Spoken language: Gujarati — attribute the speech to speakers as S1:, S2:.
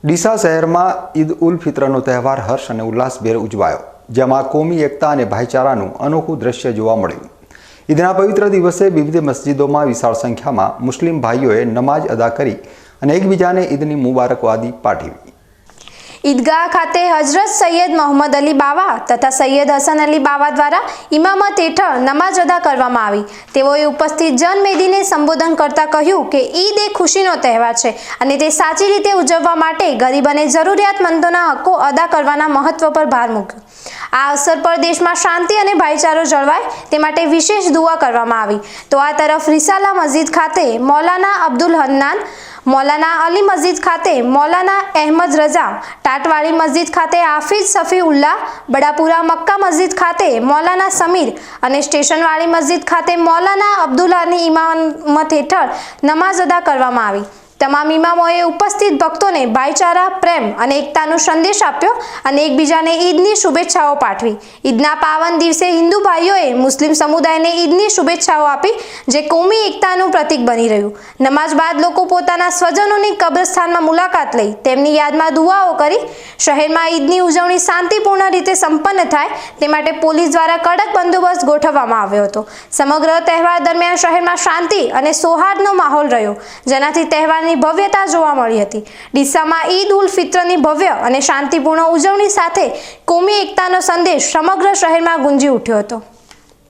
S1: ડીસા શહેરમાં ઈદ ઉલ ફિત્રનો તહેવાર હર્ષ અને ઉલ્લાસભેર ઉજવાયો, જેમાં કોમી એકતા અને ભાઈચારાનું અનોખું દ્રશ્ય જોવા મળ્યું। ઈદના પવિત્ર દિવસે વિવિધ મસ્જિદોમાં વિશાળ સંખ્યામાં મુસ્લિમ ભાઈઓએ નમાઝ અદા કરી અને એકબીજાને ઈદની મુબારકબાદી પાઠવી।
S2: ઈદગાહ ખાતે હજરત સૈયદ મોહમ્મદ અલી બાવા તથા સૈયદ હસન અલી બાવા દ્વારા ઇમામત હેઠળ નમાઝ અદા કરવામાં આવી। તેઓએ ઉપસ્થિત જનમેદનીને સંબોધન કરતા કહ્યું કે ઈદ એ ખુશીનો તહેવાર છે અને તે સાચી રીતે ઉજવવા માટે ગરીબ અને જરૂરિયાતમંદોના હક્કો અદા કરવાના મહત્વ પર ભાર મૂક્યો। આ અવસર પર દેશમાં શાંતિ અને ભાઈચારો જળવાય તે માટે વિશેષ દુઆ કરવામાં આવી। તો આ તરફ રિસાલા મસ્જિદ ખાતે મૌલાના અબ્દુલ હન્નાન, મૌલાના અલી મસ્જિદ ખાતે મૌલાના અહેમદ રજા, ટાટવાળી મસ્જિદ ખાતે હાફિઝ સફી ઉલ્લાહ, બડાપુરા મક્કા મસ્જિદ ખાતે મૌલાના સમીર અને સ્ટેશનવાળી મસ્જિદ ખાતે મૌલાના અબ્દુલ્લાની ઇમામત હેઠળ નમાઝ અદા કરવામાં આવી। તમામ ઇમામોએ ઉપસ્થિત ભક્તોને ભાઈચારા, પ્રેમ અને એકતાનો સંદેશ આપ્યો અને એકબીજાને ઈદની શુભેચ્છાઓ પાઠવી। ઈદના પાવન દિવસે હિન્દુ ભાઈઓએ મુસ્લિમ સમુદાયને ઈદની શુભેચ્છાઓ આપી, જે કોમી એકતાનું પ્રતીક બની રહ્યું। નમાઝ બાદ લોકો પોતાના સ્વજનોની કબ્રસ્તાનમાં મુલાકાત લઈ તેમની યાદમાં દુઆઓ કરી। શહેરમાં ઈદની ઉજવણી શાંતિપૂર્ણ રીતે સંપન્ન થાય તે માટે પોલીસ દ્વારા કડક બંદોબસ્ત ગોઠવવામાં આવ્યો હતો। સમગ્ર તહેવાર દરમિયાન શહેરમાં શાંતિ અને સૌહાર્દનો માહોલ રહ્યો, જેનાથી તહેવારની ભવ્યતા જોવા મળી હતી। ડીસામાં ઈદ ઉલ ફિત્રની ભવ્ય અને શાંતિપૂર્ણ ઉજવણી સાથે કોમી એકતાનો સંદેશ સમગ્ર શહેરમાં ગુંજી ઉઠ્યો હતો।